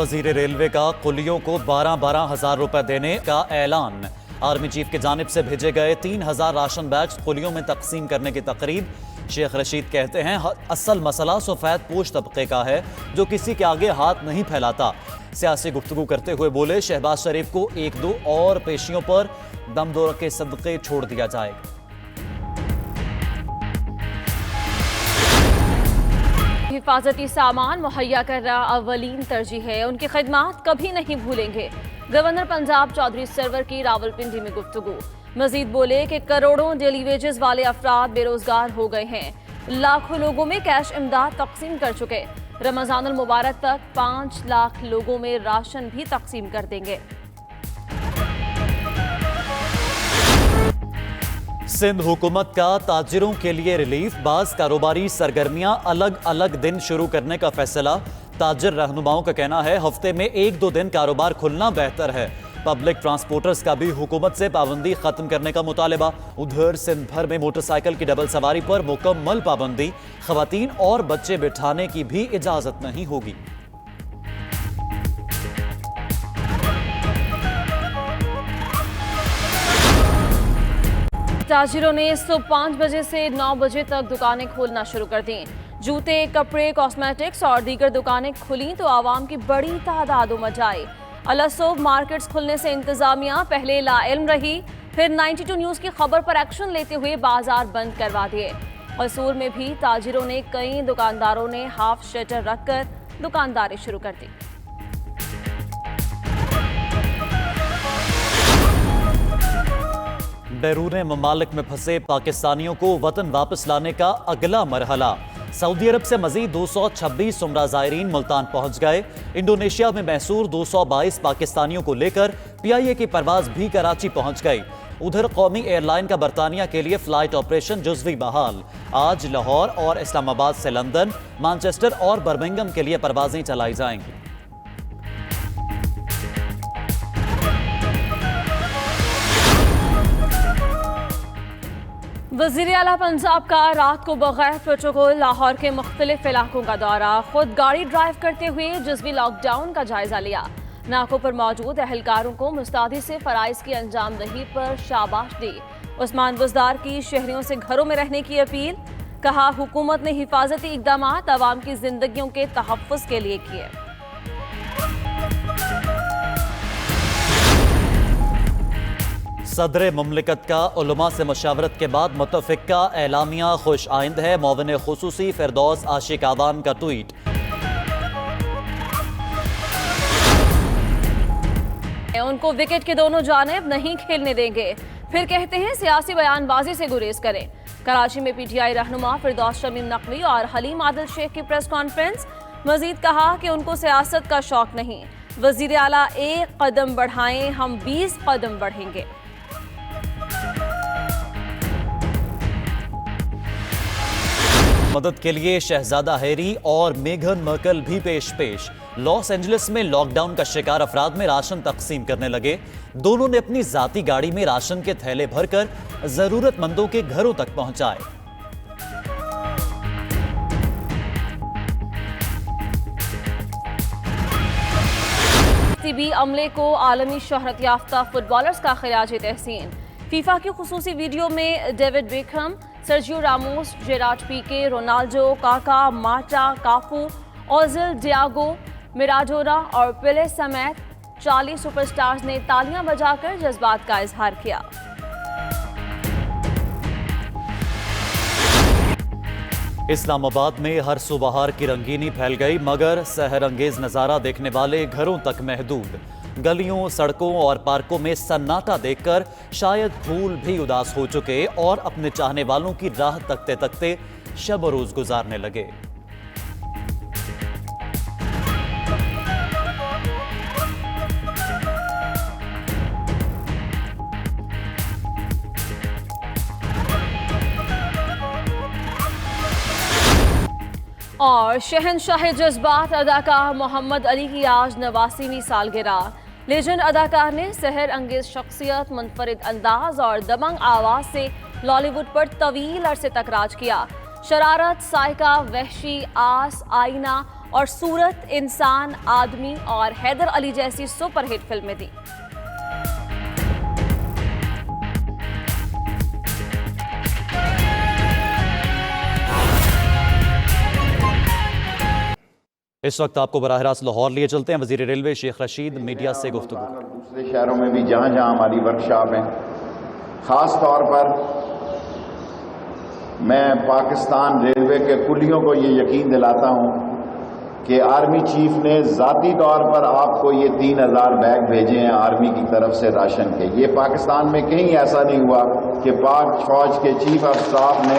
वजीर रेलवे का कुलियों को 12,000 रुपए देने का ऐलान। आर्मी चीफ की जानिब से भेजे गए 3,000 राशन बैग्स कुलियों में तकसीम करने की तकरीब। शेख रशीद कहते हैं असल मसला सफेद पोश तबके का है जो किसी के आगे हाथ नहीं फैलाता। सियासी गुफ्तगू करते हुए बोले शहबाज शरीफ को 1-2 और पेशियों पर दम दौर के सदक़े छोड़ दिया जाएगा। हिफाजती सामान मुहैया करना अव्वलीन तरजीह है, उनकी खिदमात कभी नहीं भूलेंगे। गवर्नर पंजाब चौधरी सरवर की रावलपिंडी में गुफ्तगू। मजीद बोले कि करोड़ों डेली वेजेस वाले अफराद बेरोजगार हो गए हैं, लाखों लोगों में कैश इमदाद तकसीम कर चुके। रमजानुल मुबारक तक 5 लाख लोगों में राशन भी तकसीम कर देंगे। सिंध हुकूमत का ताजिरों के लिए रिलीफ, बाज कारोबारी सरगर्मियां अलग अलग दिन शुरू करने का फैसला। ताजिर रहनुमाओं का कहना है हफ्ते में 1-2 दिन कारोबार खुलना बेहतर है। पब्लिक ट्रांसपोर्टर्स का भी हुकूमत से पाबंदी खत्म करने का मुतालबा। उधर सिंध भर में मोटरसाइकिल की डबल सवारी पर मुकम्मल पाबंदी, खवातीन और बच्चे बिठाने की भी इजाजत नहीं होगी। ताजिरों ने सुबह 5 बजे से 9 बजे तक दुकानें खोलना शुरू कर दी। जूते, कपड़े, कॉस्मेटिक्स और दीगर दुकानें खुली तो आवाम की बड़ी तादाद उमड़ आई। अलसुब मार्केट्स खुलने से इंतजामिया पहले लाइल्म रही, फिर 92 न्यूज़ की खबर पर एक्शन लेते हुए बाजार बंद करवा दिए। कसूर में भी ताजिरों ने कई दुकानदारों ने हाफ शटर रखकर दुकानदारी शुरू कर दी। बैरून ममालिक में फंसे पाकिस्तानियों को वतन वापस लाने का अगला मरहला। सऊदी अरब से मजीद 226 उम्रा ज़ायरीन मुल्तान पहुंच गए। इंडोनेशिया में महसूर 222 पाकिस्तानियों को लेकर PIA की परवाज भी कराची पहुंच गई। उधर कौमी एयरलाइन का बरतानिया के लिए फ्लाइट ऑपरेशन जुज़वी बहाल। आज लाहौर और इस्लामाबाद से लंदन, मैनचेस्टर और बर्मिंघम के लिए परवाजें चलाई जाएंगी। वज़ीर आला पंजाब का रात को बगैर प्रोटोकॉल लाहौर के मुख्तलिफ इलाकों का दौरा। खुद गाड़ी ड्राइव करते हुए जुज़वी लॉकडाउन का जायजा लिया। नाकों पर मौजूद अहलकारों को मुस्तैदी से फराइज की अंजाम दही पर शाबाश दी। उस्मान बुज़दार की शहरियों से घरों में रहने की अपील। कहा हुकूमत ने हिफाजती इक़दामात अवाम की जिंदगियों के तहफ़्फ़ुज़ के लिए किए। सदर मुमलिकत का उलमा से मशावरत के बाद मुतफ़िक़ा एलामिया खुश आइंद है। मुअव्विन खुसूसी फिरदौस आशिक आवान का ट्वीट। उनको विकेट के दोनों जानिब नहीं खेलने देंगे, फिर कहते हैं सियासी बयानबाजी से गुरेज करें। कराची में PTI रहनुमा फिरदौस शमीम नकवी और हलीम आदिल शेख की प्रेस कॉन्फ्रेंस। मजीद कहा कि उनको सियासत का शौक नहीं। वज़ीर आला 1 कदम बढ़ाएं, हम 20 कदम बढ़ेंगे। मदद के लिए शहजादा हैरी और मेघन मर्कल भी पेश। लॉस एंजलिस में लॉकडाउन का शिकार अफराद में राशन तकसीम करने लगे। दोनों ने अपनी जाती गाड़ी में राशन के थैले भरकर जरूरतमंदों के घरों तक पहुंचाए। TB अमले को आलमी शोहरत याफ्ता फुटबॉलर्स का खिराज तहसीन। फीफा की खुसूसी वीडियो में David Beckham, Sergio Ramos, Gerard Pique, Ronaldo, Kaka, Marta, Cafu, Ozil, Diego, Maradona और पेले समेत 40 सुपरस्टार्स ने तालियां बजाकर जज्बात का इजहार किया। इस्लामाबाद में हर सुबहार की रंगीनी फैल गई, मगर सहर अंगेज नज़ारा देखने वाले घरों तक महदूद। गलियों, सड़कों और पार्कों में सन्नाटा देखकर शायद फूल भी उदास हो चुके और अपने चाहने वालों की राह तकते तकते शब रोज गुजारने लगे। और शहनशाह जज्बात अदाकार मोहम्मद अली की आज 89वीं सालगिरह। लेजेंड अदाकार ने सहर अंगेज शख्सियत, मुनफरिद अंदाज और दबंग आवाज से लॉलीवुड पर तवील अरसे तक राज किया। शरारत, साइका, वहशी, आस, आईना और सूरत, इंसान, आदमी और हैदर अली जैसी सुपरहिट फिल्में दी। इस वक्त आपको बराह रास्त लाहौर लिए चलते हैं। वजीर रेलवे शेख रशीद मीडिया से गुफ्तगू। और दूसरे शहरों में भी जहाँ जहाँ हमारी वर्कशॉप हैं, ख़ास तौर पर मैं पाकिस्तान रेलवे के कुलियों को ये यकीन दिलाता हूँ कि आर्मी चीफ ने ज़ाती तौर पर आपको ये 3000 बैग भेजे हैं आर्मी की तरफ से राशन के। ये पाकिस्तान में कहीं ऐसा नहीं हुआ कि पाक फौज के चीफ ऑफ स्टाफ ने,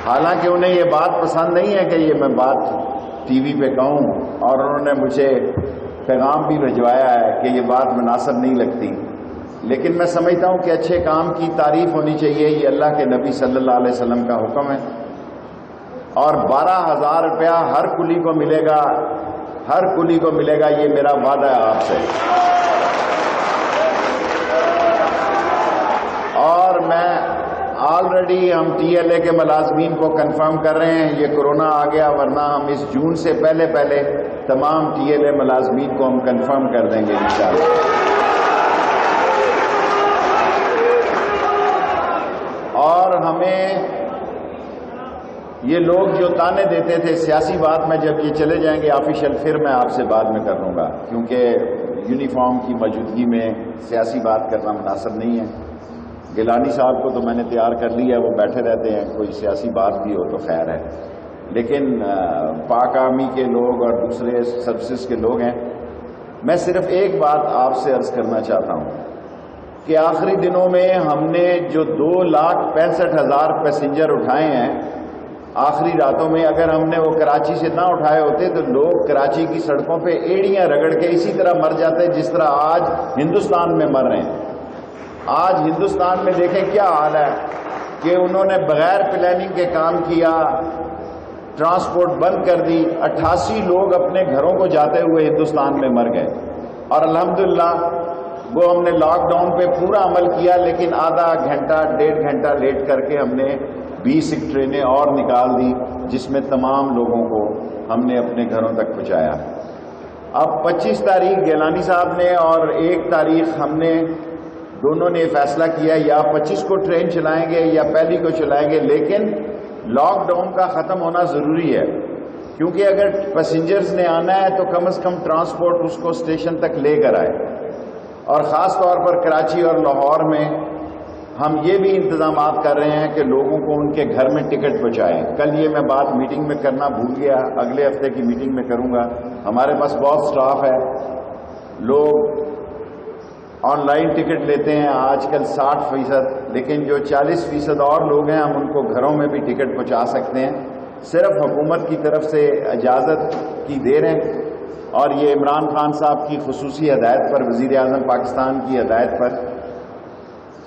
हालांकि उन्हें ये बात पसंद नहीं है कि ये मैं बात टीवी पे कहूँ, और उन्होंने मुझे पैगाम भी भिजवाया है कि ये बात मुनासिब नहीं लगती, लेकिन मैं समझता हूँ कि अच्छे काम की तारीफ होनी चाहिए। ये अल्लाह के नबी सल्लल्लाहु अलैहि वसल्लम का हुक्म है, और 12,000 रुपया हर कुली को मिलेगा, हर कुली को मिलेगा, ये मेरा वादा है आपसे। और मैं ऑलरेडी हम टीएलए के मुलाजमीन को कंफर्म कर रहे हैं, ये कोरोना आ गया, वरना हम इस जून से पहले पहले तमाम टीएलए मुलाजमीन को हम कंफर्म कर देंगे इंशाअल्लाह। और हमें ये लोग जो ताने देते थे, सियासी बात में जब ये चले जाएंगे ऑफिशियल, फिर मैं आपसे बाद में कर लूँगा, क्योंकि यूनिफॉर्म की मौजूदगी में सियासी बात करना मुनासिब नहीं है। गिलानी साहब को तो मैंने तैयार कर लिया है, वो बैठे रहते हैं, कोई सियासी बात भी हो तो खैर है, लेकिन पाक आर्मी के लोग और दूसरे सर्विसेज के लोग हैं। मैं सिर्फ एक बात आपसे अर्ज़ करना चाहता हूँ कि आखिरी दिनों में हमने जो 2,65,000 पैसेंजर उठाए हैं, आखिरी रातों में अगर हमने वो कराची से ना उठाए होते तो लोग कराची की सड़कों पे एड़ियां रगड़ के इसी तरह मर जाते जिस तरह आज हिंदुस्तान में मर रहे हैं। आज हिंदुस्तान में देखें क्या हाल है कि उन्होंने बगैर प्लानिंग के काम किया, ट्रांसपोर्ट बंद कर दी, 88 लोग अपने घरों को जाते हुए हिंदुस्तान में मर गए। और अल्हम्दुलिल्लाह वो हमने लॉकडाउन पे पूरा अमल किया, लेकिन आधा घंटा 1.5 घंटा लेट करके हमने 20 ट्रेनें और निकाल दी, जिसमें तमाम लोगों को हमने अपने घरों तक पहुंचाया। अब 25 तारीख गिलानी साहब ने और 1 तारीख हमने दोनों ने फैसला किया, या 25 को ट्रेन चलाएंगे या पहली को चलाएंगे, लेकिन लॉकडाउन का ख़त्म होना ज़रूरी है, क्योंकि अगर पैसेंजर्स ने आना है तो कम से कम ट्रांसपोर्ट उसको स्टेशन तक लेकर आए। और ख़ास तौर पर कराची और लाहौर में हम ये भी इंतजामात कर रहे हैं कि लोगों को उनके घर में टिकट पहुँचाएँ। कल ये मैं बात मीटिंग में करना भूल गया, अगले हफ्ते की मीटिंग में करूँगा। हमारे पास बहुत स्टाफ है, लोग ऑनलाइन टिकट लेते हैं आजकल 60%, लेकिन जो 40% और लोग हैं हम उनको घरों में भी टिकट पहुँचा सकते हैं, सिर्फ हुकूमत की तरफ से इजाज़त की देर है। और ये इमरान खान साहब की खुसूसी हदायत पर, वज़ीर आज़म पाकिस्तान की हदायत पर,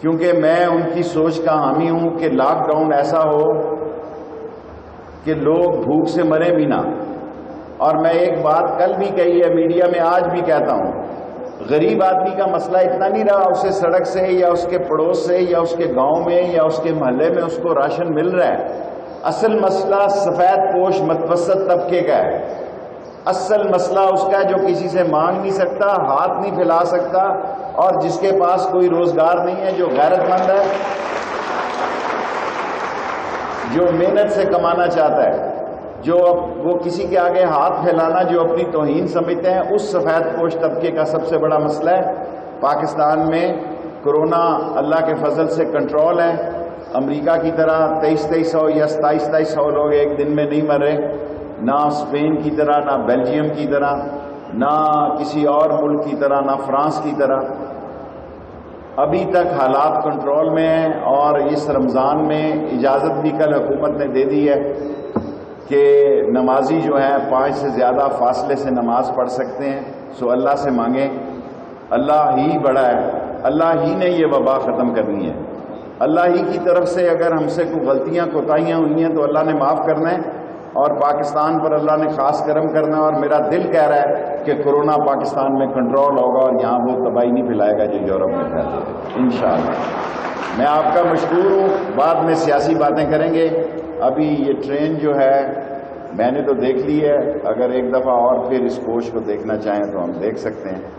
क्योंकि मैं उनकी सोच का हामी हूँ कि लॉकडाउन ऐसा हो कि लोग भूख से मरे भी ना। और मैं एक बात कल भी कही है मीडिया में, आज भी कहता हूँ, गरीब आदमी का मसला इतना नहीं रहा उसे सड़क से या उसके पड़ोस से या उसके गांव में या उसके मोहल्ले में उसको राशन मिल रहा है। असल मसला सफ़ेद पोश मतवसत तबके का है। असल मसला उसका है जो किसी से मांग नहीं सकता, हाथ नहीं फैला सकता, और जिसके पास कोई रोजगार नहीं है, जो गैरतमंद है, जो मेहनत से कमाना चाहता है, जो वो किसी के आगे हाथ फैलाना जो अपनी तौहीन समझते हैं, उस सफ़ेद पोश तबके का सबसे बड़ा मसला है। पाकिस्तान में कोरोना अल्लाह के फजल से कंट्रोल है। अमेरिका की तरह 2300 या 2700 लोग एक दिन में नहीं मर रहे, ना स्पेन की तरह, ना बेल्जियम की तरह, ना किसी और मुल्क की तरह, ना फ्रांस की तरह। अभी तक हालात कंट्रोल में हैं। और इस रमज़ान में इजाज़त भी कल हुकूमत ने दे दी है कि नमाजी जो हैं 5 से ज़्यादा फासले से नमाज पढ़ सकते हैं। सो अल्लाह से मांगें, अल्लाह ही बड़ा है, अल्लाह ही ने ये वबा ख़त्म करनी है। अल्लाह ही की तरफ से अगर हमसे कोई गलतियाँ कोताहियाँ हुई हैं तो अल्लाह ने माफ़ करना है। اور پاکستان پر اللہ نے خاص کرم کرنا ہے، اور میرا دل کہہ رہا ہے کہ کورونا پاکستان میں کنٹرول ہوگا اور یہاں وہ تباہی نہیں پھیلائے گا جو یورپ میں پھیلتے ہیں انشاءاللہ۔ میں آپ کا مشکور ہوں، بعد میں سیاسی باتیں کریں گے۔ ابھی یہ ٹرین جو ہے میں نے تو دیکھ لی ہے، اگر ایک دفعہ اور پھر اس کوچ کو دیکھنا چاہیں تو ہم دیکھ سکتے ہیں۔